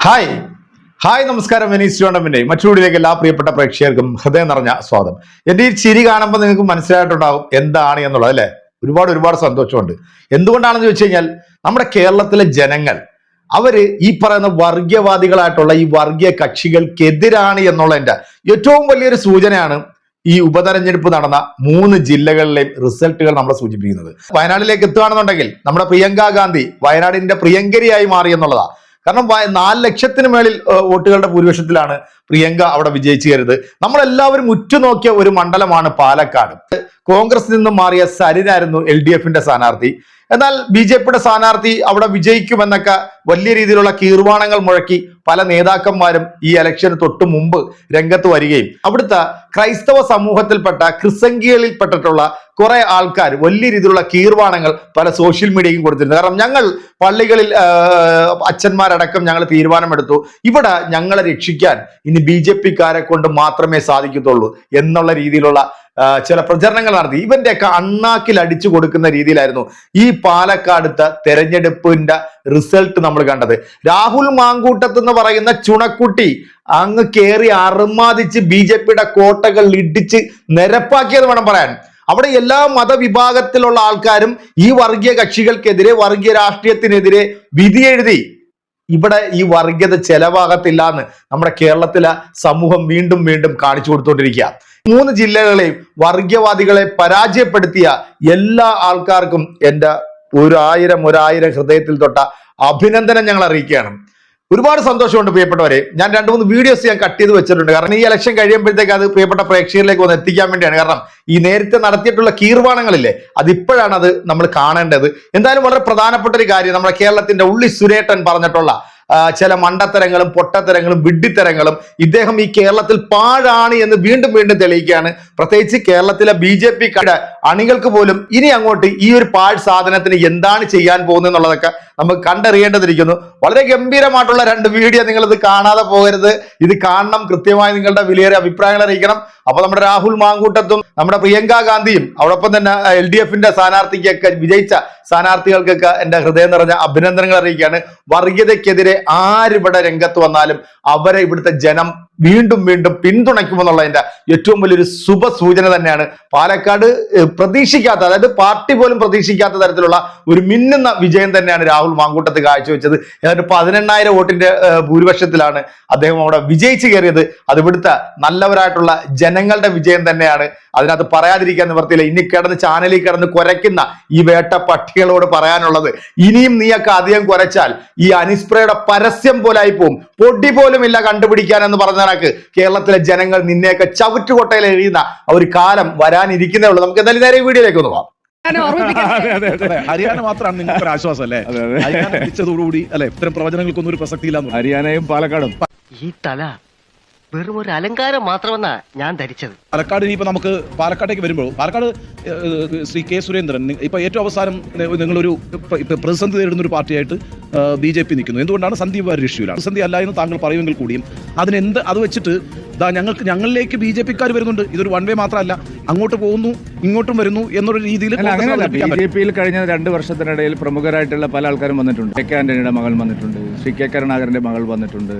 Hi hi നമസ്കാരം. Venice tournament മറ്റൊരുവിലേക്ക് എല്ലാ പ്രിയപ്പെട്ട പ്രേക്ഷകർക്കും ഹൃദയം നിറഞ്ഞ സ്വാഗതം. എന്റെ ഈ ചിരി കാണുമ്പോൾ നിങ്ങൾക്ക് മനസ്സിലായിട്ടുണ്ടാകും എന്താണ് എന്നുള്ളത് അല്ലെ. ഒരുപാട് സന്തോഷമുണ്ട്. എന്തുകൊണ്ടാണെന്ന് ചോദിച്ചു കഴിഞ്ഞാൽ നമ്മുടെ കേരളത്തിലെ ജനങ്ങൾ അവര് ഈ പറയുന്ന വർഗീയവാദികളായിട്ടുള്ള ഈ വർഗീയ കക്ഷികൾക്കെതിരാണ് എന്നുള്ളതിന്റെ ഏറ്റവും വലിയൊരു സൂചനയാണ് ഈ ഉപതെരഞ്ഞെടുപ്പ് നടന്ന 3 ജില്ലകളിലെയും റിസൾട്ടുകൾ നമ്മളെ സൂചിപ്പിക്കുന്നത്. വയനാട്ടിലേക്ക് എത്തുകയാണെന്നുണ്ടെങ്കിൽ നമ്മുടെ പ്രിയങ്ക ഗാന്ധി വയനാടിന്റെ പ്രിയങ്കരിയായി മാറി എന്നുള്ളതാ. കാരണം 4 ലക്ഷത്തിന് മേളിൽ വോട്ടുകളുടെ ഭൂരിപക്ഷത്തിലാണ് പ്രിയങ്ക അവിടെ വിജയിച്ചു കയറിയത്. നമ്മളെല്ലാവരും ഉറ്റുനോക്കിയ ഒരു മണ്ഡലമാണ് പാലക്കാട്. കോൺഗ്രസിൽ നിന്നും മാറിയ സരിനായിരുന്നു LDFന്റെ സ്ഥാനാർത്ഥി. എന്നാൽ BJPയുടെ സ്ഥാനാർത്ഥി അവിടെ വിജയിക്കുമെന്നൊക്കെ വലിയ രീതിയിലുള്ള കീർവാണങ്ങൾ മുഴക്കി പല നേതാക്കന്മാരും ഈ ഇലക്ഷന് തൊട്ട് മുമ്പ് രംഗത്ത് വരികയും അവിടുത്തെ ക്രൈസ്തവ സമൂഹത്തിൽപ്പെട്ട ക്രിസംഖ്യകളിൽപ്പെട്ടിട്ടുള്ള കുറെ ആൾക്കാർ വലിയ രീതിയിലുള്ള കീർവാണങ്ങൾ പല സോഷ്യൽ മീഡിയയും കൊടുത്തിട്ടുണ്ട്. കാരണം ഞങ്ങൾ പള്ളികളിൽ അച്ഛന്മാരടക്കം ഞങ്ങൾ തീരുമാനമെടുത്തു, ഇവിടെ ഞങ്ങളെ രക്ഷിക്കാൻ ഇനി BJPക്കാരെ കൊണ്ട് മാത്രമേ സാധിക്കത്തുള്ളൂ എന്നുള്ള രീതിയിലുള്ള ചില പ്രചരണങ്ങൾ നടത്തി. ഇവന്റെയൊക്കെ അണ്ണാക്കിൽ അടിച്ചു കൊടുക്കുന്ന രീതിയിലായിരുന്നു ഈ പാലക്കാടുത്തെ തെരഞ്ഞെടുപ്പിന്റെ റിസൾട്ട് നമ്മൾ കണ്ടത്. രാഹുൽ മാങ്കൂട്ടത്ത് എന്ന് പറയുന്ന ചുണക്കുട്ടി അങ്ങ് കയറി അറുമാദിച്ച് BJPയുടെ കോട്ടകൾ ഇടിച്ച് നിരപ്പാക്കിയത് വേണം പറയാൻ. അവിടെ എല്ലാ മതവിഭാഗത്തിലുള്ള ആൾക്കാരും ഈ വർഗീയ കക്ഷികൾക്കെതിരെ, വർഗീയ രാഷ്ട്രീയത്തിനെതിരെ വിധി എഴുതി. ഇവിടെ ഈ വർഗീയത ചെലവാകത്തില്ല എന്ന് നമ്മുടെ കേരളത്തിലെ സമൂഹം വീണ്ടും കാണിച്ചു കൊടുത്തുകൊണ്ടിരിക്കുക. 3 ജില്ലകളെയും വർഗീയവാദികളെ പരാജയപ്പെടുത്തിയ എല്ലാ ആൾക്കാർക്കും എൻ്റെ ഒരായിരം ഹൃദയത്തിൽ തൊട്ട അഭിനന്ദനം ഞങ്ങൾ അറിയിക്കുകയാണ്. ഒരുപാട് സന്തോഷമുണ്ട് പ്രിയപ്പെട്ടവരെ. ഞാൻ 2-3 വീഡിയോസ് ഞാൻ കട്ട് ചെയ്ത് വെച്ചിട്ടുണ്ട്. കാരണം ഈ ഇലക്ഷൻ കഴിയുമ്പോഴത്തേക്ക് അത് പ്രിയപ്പെട്ട പ്രേക്ഷകരിലേക്ക് ഒന്ന് എത്തിക്കാൻ വേണ്ടിയാണ്. കാരണം ഈ നേരത്തെ നടത്തിയിട്ടുള്ള കീർവാണങ്ങളില്ലേ, അതിപ്പോഴാണ് അത് നമ്മൾ കാണേണ്ടത്. എന്തായാലും വളരെ പ്രധാനപ്പെട്ട ഒരു കാര്യം, നമ്മുടെ കേരളത്തിന്റെ ഉള്ളി സുരേട്ടൻ പറഞ്ഞിട്ടുള്ള ചില മണ്ടത്തരങ്ങളും പൊട്ടത്തരങ്ങളും വിഡ്ഢിത്തരങ്ങളും ഇദ്ദേഹം ഈ കേരളത്തിൽ പാഴാണ് എന്ന് വീണ്ടും തെളിയിക്കുകയാണ്. പ്രത്യേകിച്ച് കേരളത്തിലെ BJP അണികൾക്ക് പോലും ഇനി അങ്ങോട്ട് ഈ ഒരു പാഴ് സാധനത്തിന് എന്താണ് ചെയ്യാൻ പോകുന്നത് എന്നുള്ളതൊക്കെ നമുക്ക് കണ്ടറിയേണ്ടതിരിക്കുന്നു. വളരെ ഗംഭീരമായിട്ടുള്ള 2 വീഡിയോ നിങ്ങൾ ഇത് കാണാതെ പോകരുത്. ഇത് കാണണം, കൃത്യമായി നിങ്ങളുടെ വിലയേറിയ അഭിപ്രായങ്ങൾ അറിയിക്കണം. അപ്പൊ നമ്മുടെ രാഹുൽ മാങ്കൂട്ടത്തും നമ്മുടെ പ്രിയങ്ക ഗാന്ധിയും അതോടൊപ്പം തന്നെ LDFന്റെ സ്ഥാനാർത്ഥിക്കൊക്കെ, വിജയിച്ച സ്ഥാനാർത്ഥികൾക്കൊക്കെ എന്റെ ഹൃദയം നിറഞ്ഞ അഭിനന്ദനങ്ങൾ അറിയിക്കുകയാണ്. വർഗീയതയ്ക്കെതിരെ ആരിവിടെ രംഗത്ത് വന്നാലും അവരെ ഇവിടുത്തെ ജനം വീണ്ടും പിന്തുണയ്ക്കുമെന്നുള്ളതിന്റെ ഏറ്റവും വലിയൊരു ശുഭ സൂചന തന്നെയാണ്. പാലക്കാട് പ്രതീക്ഷിക്കാത്ത, അതായത് പാർട്ടി പോലും പ്രതീക്ഷിക്കാത്ത തരത്തിലുള്ള ഒരു മിന്നുന്ന വിജയം തന്നെയാണ് രാഹുൽ മാങ്കൂട്ടത്ത് കാഴ്ചവെച്ചത്. ഏതാണ്ട് 18,000 വോട്ടിന്റെ ഭൂരിപക്ഷത്തിലാണ് അദ്ദേഹം അവിടെ വിജയിച്ചു കയറിയത്. അത് ഇവിടുത്തെ നല്ലവരായിട്ടുള്ള ജനങ്ങളുടെ വിജയം തന്നെയാണ്. അതിനകത്ത് പറയാതിരിക്കാൻ നിവർത്തിയില്ല. ഇനി ചാനലിൽ കിടന്ന് കുരയ്ക്കുന്ന ഈ വേട്ട പട്ടികളോട് പറയാനുള്ളത്, ഇനിയും നീയൊക്കെ അധികം കുരച്ചാൽ ഈ അനിസ്പ്രയുടെ പരസ്യം പോലായി പോവും, പൊടി പോലും ഇല്ല കണ്ടുപിടിക്കാൻ എന്ന് പറഞ്ഞ കേരളത്തിലെ ജനങ്ങൾ നിന്നെയൊക്കെ ചവിറ്റുകൊട്ടയിൽ എഴുതുന്ന ഒരു കാലം വരാനിരിക്കുന്നേ ഉള്ളൂ. നമുക്ക് എന്തായാലും നേരെ വീഡിയോയിലേക്ക് ഒന്ന് പോകാം. ഹരിയാന മാത്രമാണ് നിങ്ങൾക്ക് ഒരു ആശ്വാസം അല്ലേ? ഹരിയാനോടുകൂടി അല്ലെ ഇത്തരം പ്രവചനങ്ങൾക്കൊന്നും ഒരു പ്രസക്തിയില്ല. ഹരിയാനയും പാലക്കാടും ഈ തല വെറും ഒരു അലങ്കാരം മാത്രമെന്നാ ഞാൻ ധരിച്ചത്. പാലക്കാട് ഇനിയിപ്പോ നമുക്ക് പാലക്കാട്ടേക്ക് വരുമ്പോൾ പാലക്കാട് ശ്രീ K. സുരേന്ദ്രൻ ഇപ്പൊ ഏറ്റവും അവസാനം നിങ്ങളൊരു പ്രതിസന്ധി നേരിടുന്ന ഒരു പാർട്ടിയായിട്ട് BJP നിൽക്കുന്നു. എന്തുകൊണ്ടാണ്? സന്ദീപ് വാര്യർ ഇഷ്യൂലാണ്. പ്രതിസന്ധി അല്ല എന്ന് താങ്കൾ പറയുമെങ്കിൽ കൂടിയും അത് വെച്ചിട്ട് ഞങ്ങളിലേക്ക് BJPക്കാർ വരുന്നുണ്ട്. ഇതൊരു വൺ വേ മാത്രമല്ല, അങ്ങോട്ട് പോകുന്നു ഇങ്ങോട്ടും വരുന്നു എന്നൊരു രീതിയിൽ. BJPയിൽ കഴിഞ്ഞ 2 വർഷത്തിനിടയിൽ പ്രമുഖരായിട്ടുള്ള പല ആൾക്കാരും വന്നിട്ടുണ്ട്. K. ആന്റണിയുടെ മകൾ വന്നിട്ടുണ്ട്, ശ്രീ K. കരുണാകരന്റെ മകൾ വന്നിട്ടുണ്ട്,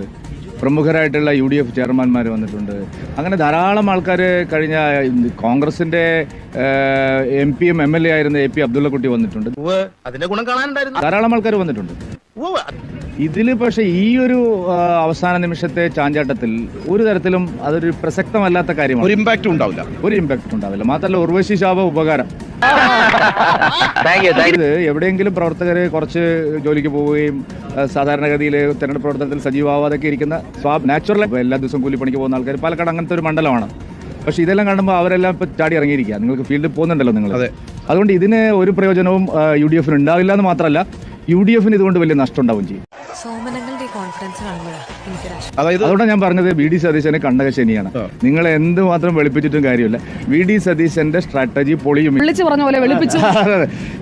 പ്രമുഖരായിട്ടുള്ള UDF ചെയർമാൻമാർ വന്നിട്ടുണ്ട്. അങ്ങനെ ധാരാളം ആൾക്കാർ കഴിഞ്ഞ കോൺഗ്രസിന്റെ MP-യും MLA ആയിരുന്ന AP അബ്ദുള്ളക്കുട്ടി വന്നിട്ടുണ്ട്. അതിന്റെ ഗുണം കാണാനുണ്ടായിരുന്നു. ധാരാളം ആൾക്കാർ വന്നിട്ടുണ്ട്. ഇതിൽ പക്ഷെ ഈ ഒരു അവസാന നിമിഷത്തെ ചാഞ്ചാട്ടത്തിൽ ഒരു തരത്തിലും അതൊരു പ്രസക്തമല്ലാത്ത കാര്യമാണ്. ഒരു ഇമ്പാക്റ്റ് ഉണ്ടാവില്ല. മാത്രമല്ല ഉർവശി ശാപ ഉപകാരം. ഇത് എവിടെയെങ്കിലും പ്രവർത്തകര് കുറച്ച് ജോലിക്ക് പോവുകയും സാധാരണഗതിയിൽ തെരഞ്ഞെടുപ്പ് പ്രവർത്തനത്തിൽ സജീവമാവാതൊക്കെ ഇരിക്കുന്ന നാച്ചുറൽ എല്ലാ ദിവസവും കൂലിപ്പണിക്ക് പോകുന്ന ആൾക്കാർ പാലക്കാട് അങ്ങനത്തെ ഒരു മണ്ഡലമാണ്. പക്ഷെ ഇതെല്ലാം കാണുമ്പോൾ അവരെല്ലാം ഇപ്പൊ ചാടി ഇറങ്ങിയിരിക്കുക. നിങ്ങൾക്ക് ഫീൽഡിൽ പോകുന്നുണ്ടല്ലോ നിങ്ങൾ. അതുകൊണ്ട് ഇതിന് ഒരു പ്രയോജനവും UDFന് ഉണ്ടാവില്ല എന്ന് മാത്രമല്ല UDFന് ഇതുകൊണ്ട് വലിയ നഷ്ടം ഉണ്ടാവും ചെയ്യും. അതുകൊണ്ടാണ് ഞാൻ പറഞ്ഞത് VD സതീശനെ കണ്ടകശനിയാണ്. നിങ്ങൾ എന്തുമാത്രം വെളുപ്പിച്ചിട്ടും കാര്യമില്ല. VD സതീശന്റെ സ്ട്രാറ്റജി പൊളിയും.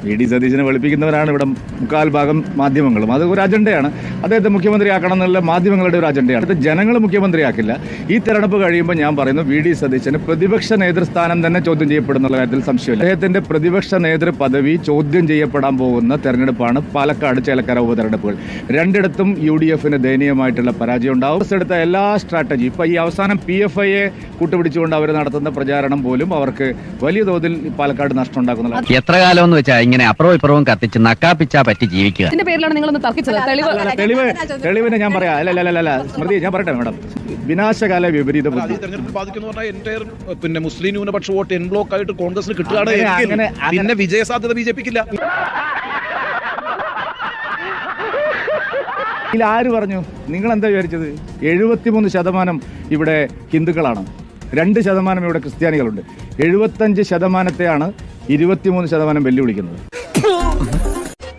VD സതീശനെ വെളുപ്പിക്കുന്നവരാണ് ഇവിടെ 3/4 ഭാഗം മാധ്യമങ്ങളും. അത് ഒരു അജണ്ടയാണ്. അദ്ദേഹത്തെ മുഖ്യമന്ത്രിയാക്കണം എന്നുള്ള മാധ്യമങ്ങളുടെ ഒരു അജണ്ടയാണ്. അത് ജനങ്ങൾ മുഖ്യമന്ത്രിയാക്കില്ല. ഈ തെരഞ്ഞെടുപ്പ് കഴിയുമ്പോൾ ഞാൻ പറയുന്നു VD സതീശന് പ്രതിപക്ഷ നേതൃസ്ഥാനം തന്നെ ചോദ്യം ചെയ്യപ്പെടുന്നുള്ള കാര്യത്തിൽ സംശയമില്ല. അദ്ദേഹത്തിന്റെ പ്രതിപക്ഷ നേതൃ പദവി ചോദ്യം ചെയ്യപ്പെടാൻ പോകുന്ന തെരഞ്ഞെടുപ്പാണ് പാലക്കാട് ചേലക്കര ഉപതെരഞ്ഞെടുപ്പുകൾ. 2 UDFന് ദയനീയമായിട്ടുള്ള പരാജയം ഉണ്ടാവും. എടുത്ത എല്ലാ സ്ട്രാറ്റജി ഇപ്പോൾ ഈ അവസാനം PFIയെ കൂട്ടുപിടിച്ചുകൊണ്ട് അവർ നടത്തുന്ന പ്രചാരണം പോലും അവർക്ക് വലിയ തോതിൽ പാലക്കാട് നഷ്ടം ഉണ്ടാക്കുന്നില്ല. എത്ര കാലം എന്ന് വെച്ചാൽ ഇങ്ങനെ അപ്പുറവും ഇപ്പുറവും കത്തിച്ച് നക്കാപ്പിച്ചാ പറ്റി ജീവിക്കുക. ഇതിന്റെ പേരിലാണ് നിങ്ങളൊന്ന് തർക്കിച്ചത്. തെളിവിന് ഞാൻ പറയാം. അല്ല സ്മൃതി, ഞാൻ പറയട്ടെ മാഡം, വിനാശകാല വിപരീത ബുദ്ധി തെരഞ്ഞെടുപ്പ് ബാധിക്കുന്ന പറഞ്ഞാൽ എൻറ്റയർ പിന്നെ മുസ്ലിം ന്യൂനപക്ഷ വോട്ട് എൻ ബ്ലോക്ക് ആയിട്ട് കോൺഗ്രസിന് കിട്ടുകയാണ്. പിന്നെ വിജയ സാധ്യത BJPക്കില്ല. ഇതിൽ ആര് പറഞ്ഞു? നിങ്ങൾ എന്താ വിചാരിച്ചത്? 73% ഇവിടെ ഹിന്ദുക്കളാണ്, 2% ഇവിടെ ക്രിസ്ത്യാനികളുണ്ട്. 75%ത്തെയാണ് 23% വെല്ലുവിളിക്കുന്നത്.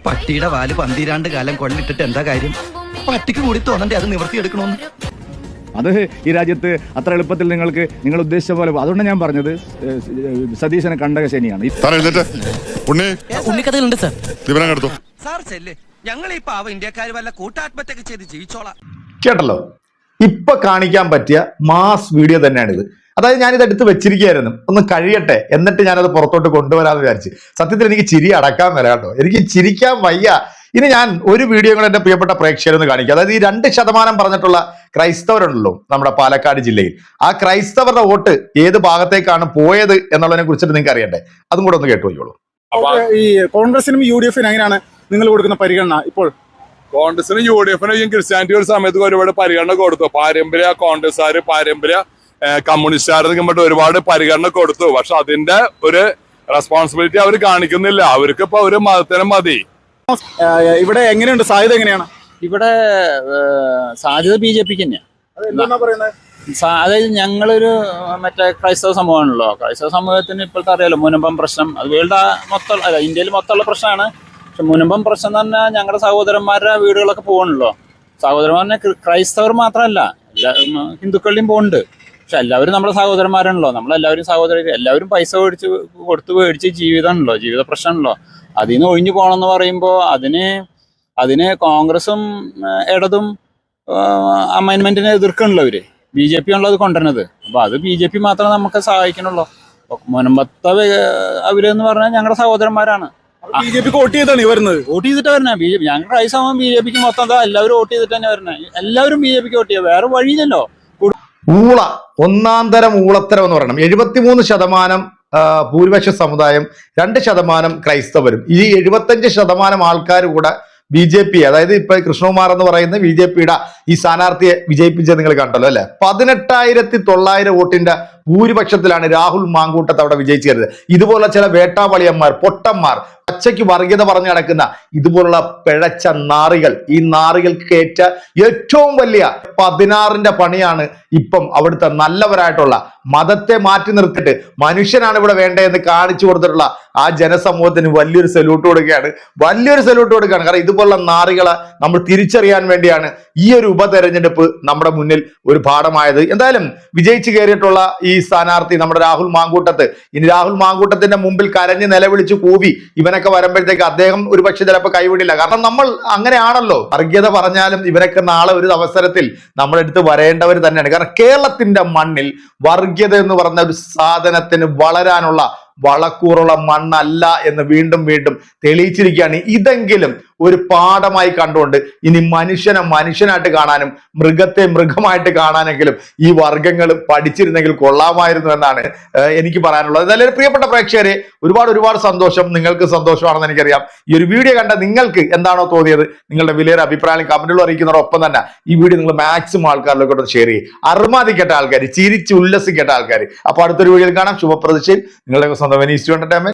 പട്ടിയുടെ വാല് 12 കാലം കൊള്ളിട്ടിട്ട് എന്താ കാര്യം? പട്ടിക്ക് കൂടി തോന്നണ്ടേ അത് നിവർത്തിയെടുക്കണമെന്ന്? അത് ഈ രാജ്യത്ത് അത്ര എളുപ്പത്തിൽ നിങ്ങൾ ഉദ്ദേശിച്ച പോലെ. അതുകൊണ്ട് ഞാൻ പറഞ്ഞത് സതീശന് കണ്ടകശനിയാണ്. ഉണ്ണിക്കഥകളുണ്ട് സാർ. സാർ ചെല്ലേ, ഞങ്ങൾ ഈ പാവ ഇന്ത്യക്കാർ വല്ല കൂട്ടാത്മഹത്യൊക്കെ ചെയ്ത് ജീവിച്ചോളാം. കേട്ടല്ലോ, ഇപ്പൊ കാണിക്കാൻ പറ്റിയ മാസ് വീഡിയോ തന്നെയാണിത്. അതായത് ഞാനിത് എടുത്ത് വെച്ചിരിക്കുകയായിരുന്നു, ഒന്ന് കഴിയട്ടെ എന്നിട്ട് ഞാനത് പുറത്തോട്ട് കൊണ്ടുവരാമെന്ന് വിചാരിച്ചു. സത്യത്തിൽ എനിക്ക് ചിരി അടക്കാൻ വരാം കേട്ടോ, എനിക്ക് ചിരിക്കാൻ വയ്യ. ഇനി ഞാൻ ഒരു വീഡിയോ കൂടെ എന്റെ പ്രിയപ്പെട്ട പ്രേക്ഷകരൊന്ന് കാണിക്കാം. അതായത് ഈ 2% പറഞ്ഞിട്ടുള്ള ക്രൈസ്തവരുണ്ടല്ലോ നമ്മുടെ പാലക്കാട് ജില്ലയിൽ, ആ ക്രൈസ്തവരുടെ വോട്ട് ഏത് ഭാഗത്തേക്കാണ് പോയത് എന്നുള്ളതിനെ കുറിച്ചിട്ട് നിങ്ങൾക്ക് അറിയണ്ടേ? അതും കൂടെ ഒന്ന് കേട്ടുപോയിക്കോളൂ. ഈ കോൺഗ്രസിനും UDF-നും എങ്ങനെയാണ് നിങ്ങൾ കൊടുക്കുന്ന പരിഗണന? ഇപ്പോൾ കോൺഗ്രസിനും UDF-നും ക്രിസ്ത്യാനിറ്റി ഒരു സമയത്ത് ഒരുപാട് പരിഗണന കൊടുത്തു. പാരമ്പര്യ കോൺഗ്രസ്സുകാർ, പാരമ്പര്യ കമ്മ്യൂണിസ്റ്റുകാർക്ക് മറ്റും ഒരുപാട് പരിഗണന കൊടുത്തു. പക്ഷെ അതിന്റെ ഒരു റെസ്പോൺസിബിലിറ്റി അവർ കാണിക്കുന്നില്ല. അവർക്ക് ഇപ്പൊ ഒരു മതത്തിനും മതി. ഇവിടെ എങ്ങനെയുണ്ട് സാധ്യത? എങ്ങനെയാണ് ഇവിടെ സാധ്യത BJPക്ക് തന്നെയാണ്. എന്താ പറയുന്നത്? അതായത് ഞങ്ങളൊരു മറ്റേ ക്രൈസ്തവ സമൂഹമാണല്ലോ. ക്രൈസ്തവ സമൂഹത്തിന് ഇപ്പോഴത്തെ അറിയാലോ മുനമ്പം പ്രശ്നം, അത് വേൾഡ് മൊത്തം അല്ല ഇന്ത്യയിൽ മൊത്തമുള്ള പ്രശ്നമാണ്. പക്ഷെ മുനമ്പം പ്രശ്നം എന്ന് പറഞ്ഞാൽ ഞങ്ങളുടെ സഹോദരന്മാരുടെ വീടുകളൊക്കെ പോകണല്ലോ. സഹോദരന്മാരെ ക്രൈസ്തവർ മാത്രമല്ല ഹിന്ദുക്കളുടെയും പോകുന്നുണ്ട്. പക്ഷെ എല്ലാവരും നമ്മുടെ സഹോദരന്മാരാണല്ലോ. നമ്മളെല്ലാവരും സഹോദരർ, എല്ലാവരും പൈസ മേടിച്ച് ജീവിതമാണല്ലോ, ജീവിത പ്രശ്നമാണല്ലോ. അതിൽ നിന്ന് ഒഴിഞ്ഞു പോകണമെന്ന് പറയുമ്പോൾ അതിന് കോൺഗ്രസും ഇടതും അമൈൻമെന്റിനെ എതിർക്കണല്ലോ അവര്. BJP ആണല്ലോ അത് കൊണ്ടുവരുന്നത്. അപ്പൊ അത് BJP മാത്രമേ നമുക്ക് സഹായിക്കണുള്ളൂ. മുനമ്പത്തെ അവരെന്ന് പറഞ്ഞാൽ ഞങ്ങളുടെ സഹോദരന്മാരാണ്. BJPക്ക് വോട്ട് ചെയ്താണ് വരുന്നത്. വോട്ട് ചെയ്തിട്ട് വരണേ BJP. ഞങ്ങൾ ക്രൈസ്തവം BJPക്ക് മൊത്തം എല്ലാവരും വോട്ട് ചെയ്തിട്ട് തന്നെ വരണേ. എല്ലാവരും BJPക്ക് വോട്ട് ചെയ്യുക, വേറെ വഴിയില്ലല്ലോ. ഊള, ഒന്നാം തരം ഊളത്തരം എന്ന് പറയണം. 73% ഭൂരിപക്ഷ സമുദായം, 2% ക്രൈസ്തവരും. ഈ 75% ആൾക്കാർ കൂടെ BJP, അതായത് ഇപ്പൊ കൃഷ്ണകുമാർ എന്ന് പറയുന്ന BJPയുടെ ഈ സ്ഥാനാർത്ഥിയെ വിജയിപ്പിച്ചത് നിങ്ങൾ കണ്ടല്ലോ അല്ലെ. 18,900 വോട്ടിന്റെ ഭൂരിപക്ഷത്തിലാണ് രാഹുൽ മാങ്കൂട്ടത്ത് അവിടെ വിജയിച്ചത്. ഇതുപോലുള്ള ചില വേട്ടാവളിയന്മാർ, പൊട്ടന്മാർ, പച്ചയ്ക്ക് വർഗീയത പറഞ്ഞു നടക്കുന്ന ഇതുപോലുള്ള പിഴച്ച നാറികൾ, ഈ നാറികൾക്ക് ഏറ്റ ഏറ്റവും വലിയ 16ന്റെ പണിയാണ് ഇപ്പം അവിടുത്തെ നല്ലവരായിട്ടുള്ള, മതത്തെ മാറ്റി നിർത്തിയിട്ട് മനുഷ്യനാണ് ഇവിടെ വേണ്ടതെന്ന് കാണിച്ചു കൊടുത്തിട്ടുള്ള ആ ജനസമൂഹത്തിന് വലിയൊരു സല്യൂട്ട് കൊടുക്കുകയാണ്, കാരണം ഇതുപോലുള്ള നാറികളെ നമ്മൾ തിരിച്ചറിയാൻ വേണ്ടിയാണ് ഈ ഒരു ഉപതെരഞ്ഞെടുപ്പ് നമ്മുടെ മുന്നിൽ ഒരു പാഠമായത്. എന്തായാലും വിജയിച്ചു കയറിയിട്ടുള്ള ഈ സ്ഥാനാർത്ഥി നമ്മുടെ രാഹുൽ മാങ്കൂട്ടത്ത്, ഇനി രാഹുൽ മാങ്കൂട്ടത്തിന്റെ മുമ്പിൽ കരഞ്ഞ് നിലവിളിച്ച് കൂവി ഇവനൊക്കെ വരുമ്പോഴത്തേക്ക് അദ്ദേഹം ഒരു പക്ഷെ ചിലപ്പോൾ കൈവിടില്ല. കാരണം നമ്മൾ അങ്ങനെയാണല്ലോ, വർഗീയത പറഞ്ഞാലും ഇവരൊക്കെ നാളെ ഒരു അവസരത്തിൽ നമ്മളെടുത്ത് വരേണ്ടവർ തന്നെയാണ്. കാരണം കേരളത്തിന്റെ മണ്ണിൽ വർഗീയത എന്ന് പറഞ്ഞ ഒരു സാധനത്തിന് വളരാനുള്ള വളക്കൂറുള്ള മണ്ണല്ല എന്ന് വീണ്ടും തെളിയിച്ചിരിക്കുകയാണ്. ഇതെങ്കിലും ഒരു പാഠമായി കണ്ടുകൊണ്ട് ഇനി മനുഷ്യനെ മനുഷ്യനായിട്ട് കാണാനും മൃഗത്തെ മൃഗമായിട്ട് കാണാനെങ്കിലും ഈ വർഗങ്ങൾ പഠിച്ചിരുന്നെങ്കിൽ കൊള്ളാമായിരുന്നു എന്നാണ് എനിക്ക് പറയാനുള്ളത്. എന്തായാലും പ്രിയപ്പെട്ട പ്രേക്ഷകരെ, ഒരുപാട് സന്തോഷം. നിങ്ങൾക്ക് സന്തോഷമാണെന്ന് എനിക്കറിയാം. ഈ ഒരു വീഡിയോ കണ്ട നിങ്ങൾക്ക് എന്താണോ തോന്നിയത്, നിങ്ങളുടെ വിലയേറെ അഭിപ്രായം കമന്റുകൾ അറിയിക്കുന്നതോടൊപ്പം തന്നെ ഈ വീഡിയോ നിങ്ങൾ മാക്സിമം ആൾക്കാരിലേക്കൂടെ ഷെയർ ചെയ്യും. അർമാദിക്കട്ടെ ആൾക്കാർ, ചിരിച്ച് ഉല്ലസിക്കട്ടെ ആൾക്കാർ. അപ്പൊ അടുത്തൊരു വീഡിയോയിൽ കാണാം. ശുഭപ്രതീക്ഷയിൽ നിങ്ങളുടെ സ്വന്തം വെനീസ് ടു എന്റർടൈൻമെന്റ്.